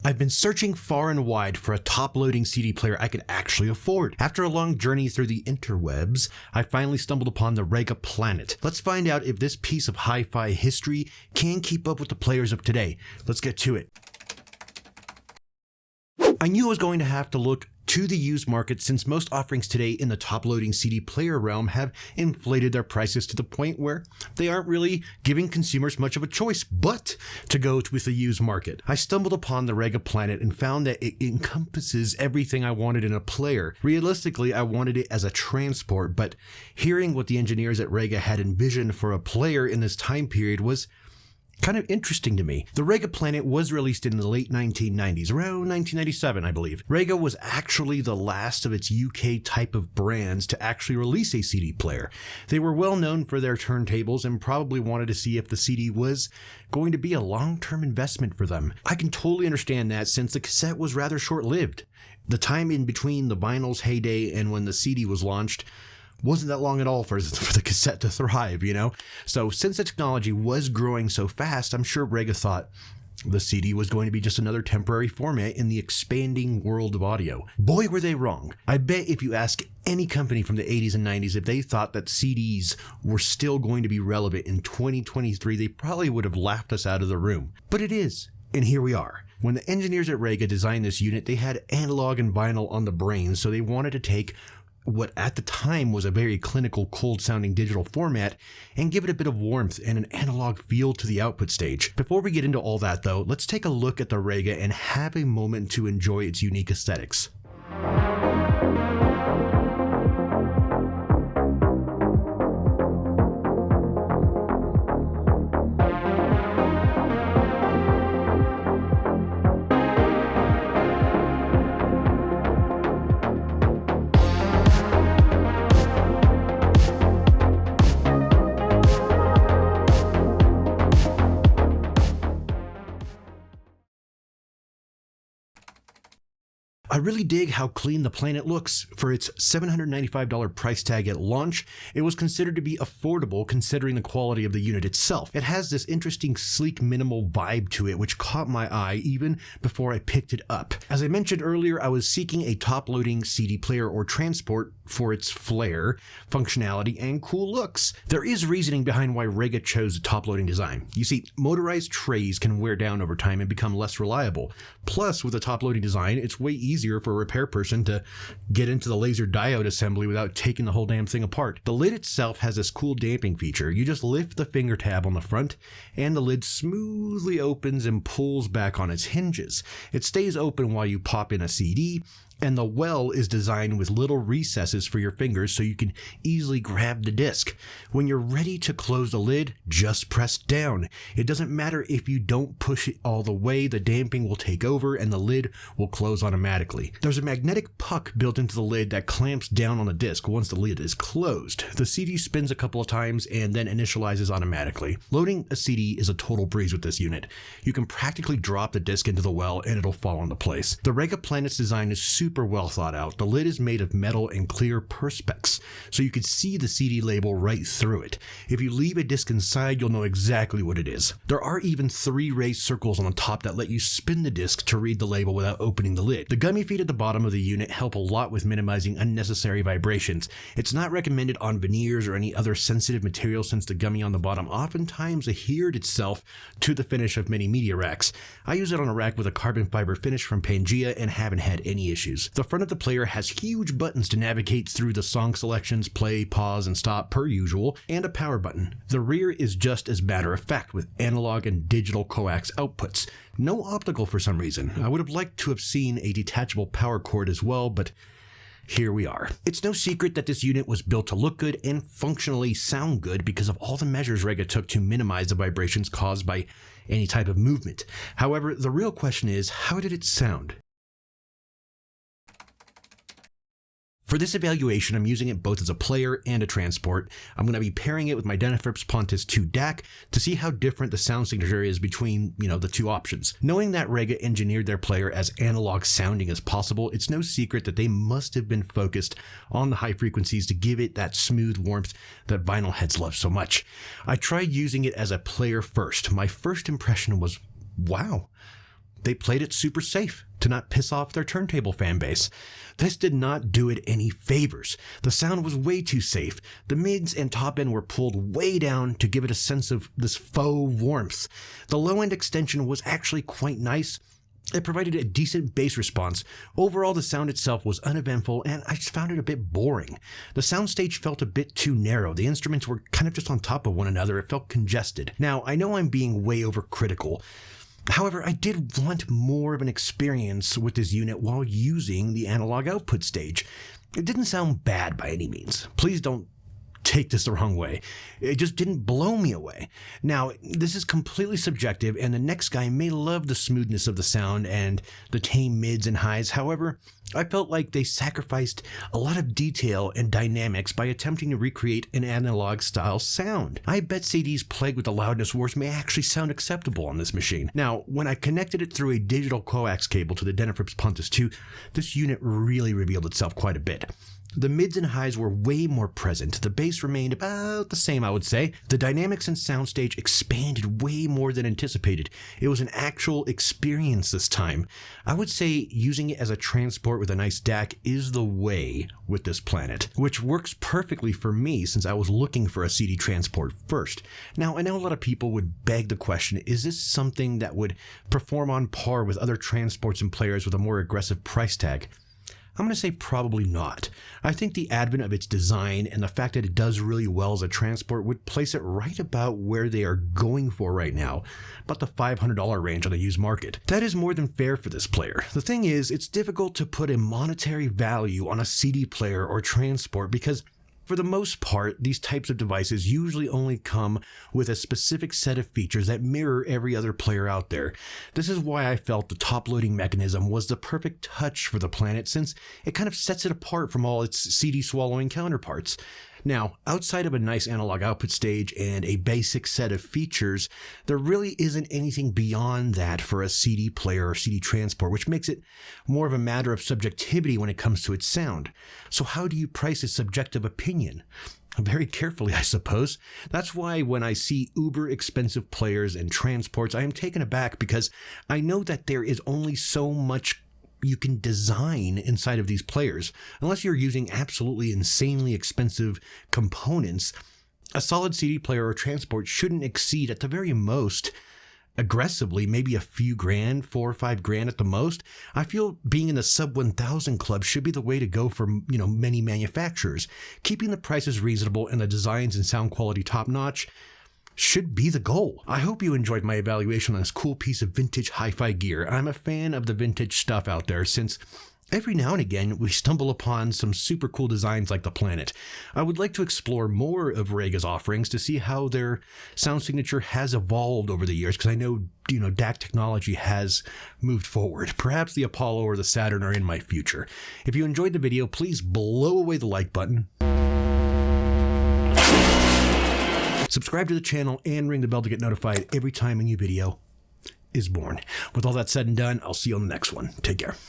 I've been searching far and wide for a top-loading CD player I could actually afford. After a long journey through the interwebs, I finally stumbled upon the Rega Planet. Let's find out if this piece of hi-fi history can keep up with the players of today. Let's get to it. I knew I was going to have to look to the used market since most offerings today in the top-loading CD player realm have inflated their prices to the point where they aren't really giving consumers much of a choice but to go with the used market. I stumbled upon the Rega Planet and found that it encompasses everything I wanted in a player. Realistically, I wanted it as a transport, but hearing what the engineers at Rega had envisioned for a player in this time period was kind of interesting to me. The Rega Planet was released in the late 1990s, around 1997, I believe. Rega was actually the last of its UK type of brands to actually release a CD player. They were well known for their turntables and probably wanted to see if the CD was going to be a long-term investment for them. I can totally understand that since the cassette was rather short-lived. The time in between the vinyl's heyday and when the CD was launched wasn't that long at all for the cassette to thrive, you know? So since the technology was growing so fast, I'm sure Rega thought the CD was going to be just another temporary format in the expanding world of audio. Boy, were they wrong. I bet if you ask any company from the 80s and 90s if they thought that CDs were still going to be relevant in 2023, they probably would have laughed us out of the room. But it is, and here we are. When the engineers at Rega designed this unit, they had analog and vinyl on the brain, so they wanted to take what at the time was a very clinical, cold-sounding digital format and give it a bit of warmth and an analog feel to the output stage. Before we get into all that though, let's take a look at the Rega and have a moment to enjoy its unique aesthetics. I really dig how clean the Planet looks. For its $795 price tag at launch, it was considered to be affordable considering the quality of the unit itself. It has this interesting, sleek, minimal vibe to it which caught my eye even before I picked it up. As I mentioned earlier, I was seeking a top-loading CD player or transport for its flair, functionality, and cool looks. There is reasoning behind why Rega chose a top-loading design. You see, motorized trays can wear down over time and become less reliable. Plus, with a top-loading design, it's way easier for a repair person to get into the laser diode assembly without taking the whole damn thing apart. The lid itself has this cool damping feature. You just lift the finger tab on the front and the lid smoothly opens and pulls back on its hinges. It stays open while you pop in a CD, and the well is designed with little recesses for your fingers so you can easily grab the disc. When you're ready to close the lid, just press down. It doesn't matter if you don't push it all the way, the damping will take over and the lid will close automatically. There's a magnetic puck built into the lid that clamps down on the disc once the lid is closed. The CD spins a couple of times and then initializes automatically. Loading a CD is a total breeze with this unit. You can practically drop the disc into the well and it'll fall into place. The Rega Planet's design is super well thought out. The lid is made of metal and clear perspex, so you can see the CD label right through it. If you leave a disc inside, you'll know exactly what it is. There are even 3 raised circles on the top that let you spin the disc to read the label without opening the lid. The gummy feet at the bottom of the unit help a lot with minimizing unnecessary vibrations. It's not recommended on veneers or any other sensitive material since the gummy on the bottom oftentimes adhered itself to the finish of many media racks. I use it on a rack with a carbon fiber finish from Pangea and haven't had any issues. The front of the player has huge buttons to navigate through the song selections, play, pause, and stop per usual, and a power button. The rear is just as matter of fact with analog and digital coax outputs. No optical for some reason. I would have liked to have seen a detachable power cord as well, but here we are. It's no secret that this unit was built to look good and functionally sound good because of all the measures Rega took to minimize the vibrations caused by any type of movement. However, the real question is, how did it sound? For this evaluation, I'm using it both as a player and a transport. I'm going to be pairing it with my Denafrips Pontus 2 DAC to see how different the sound signature is between, the two options. Knowing that Rega engineered their player as analog sounding as possible, it's no secret that they must have been focused on the high frequencies to give it that smooth warmth that vinyl heads love so much. I tried using it as a player first. My first impression was, wow, they played it super safe to not piss off their turntable fan base. This did not do it any favors. The sound was way too safe. The mids and top end were pulled way down to give it a sense of this faux warmth. The low end extension was actually quite nice. It provided a decent bass response. Overall, the sound itself was uneventful, and I just found it a bit boring. The soundstage felt a bit too narrow. The instruments were kind of just on top of one another. It felt congested. Now, I know I'm being way overcritical. However, I did want more of an experience with this unit while using the analog output stage. It didn't sound bad by any means. Please don't take this the wrong way. It just didn't blow me away. Now, this is completely subjective, and the next guy may love the smoothness of the sound and the tame mids and highs. However, I felt like they sacrificed a lot of detail and dynamics by attempting to recreate an analog style sound. I bet CDs plagued with the loudness wars may actually sound acceptable on this machine. Now, when I connected it through a digital coax cable to the Denafrips Pontus 2, this unit really revealed itself quite a bit. The mids and highs were way more present. The bass remained about the same, I would say. The dynamics and soundstage expanded way more than anticipated. It was an actual experience this time. I would say using it as a transport with a nice DAC is the way with this Planet, which works perfectly for me since I was looking for a CD transport first. Now, I know a lot of people would beg the question, is this something that would perform on par with other transports and players with a more aggressive price tag? I'm going to say probably not. I think the advent of its design and the fact that it does really well as a transport would place it right about where they are going for right now, about the $500 range on the used market. That is more than fair for this player. The thing is, it's difficult to put a monetary value on a CD player or transport because for the most part, these types of devices usually only come with a specific set of features that mirror every other player out there. This is why I felt the top-loading mechanism was the perfect touch for the Planet since it kind of sets it apart from all its CD-swallowing counterparts. Now, outside of a nice analog output stage and a basic set of features, there really isn't anything beyond that for a CD player or CD transport, which makes it more of a matter of subjectivity when it comes to its sound. So how do you price a subjective opinion? Very carefully, I suppose. That's why when I see uber expensive players and transports, I am taken aback because I know that there is only so much you can design inside of these players. Unless you're using absolutely insanely expensive components, a solid CD player or transport shouldn't exceed at the very most, aggressively, maybe a few grand, $4 or $5 grand at the most. I feel being in the sub 1,000 club should be the way to go for, many manufacturers. Keeping the prices reasonable and the designs and sound quality top notch should be the goal. I hope you enjoyed my evaluation on this cool piece of vintage hi-fi gear. I'm a fan of the vintage stuff out there since every now and again we stumble upon some super cool designs like the Planet. I would like to explore more of Rega's offerings to see how their sound signature has evolved over the years because I know, DAC technology has moved forward. Perhaps the Apollo or the Saturn are in my future. If you enjoyed the video, please blow away the like button. Subscribe to the channel and ring the bell to get notified every time a new video is born. With all that said and done, I'll see you on the next one. Take care.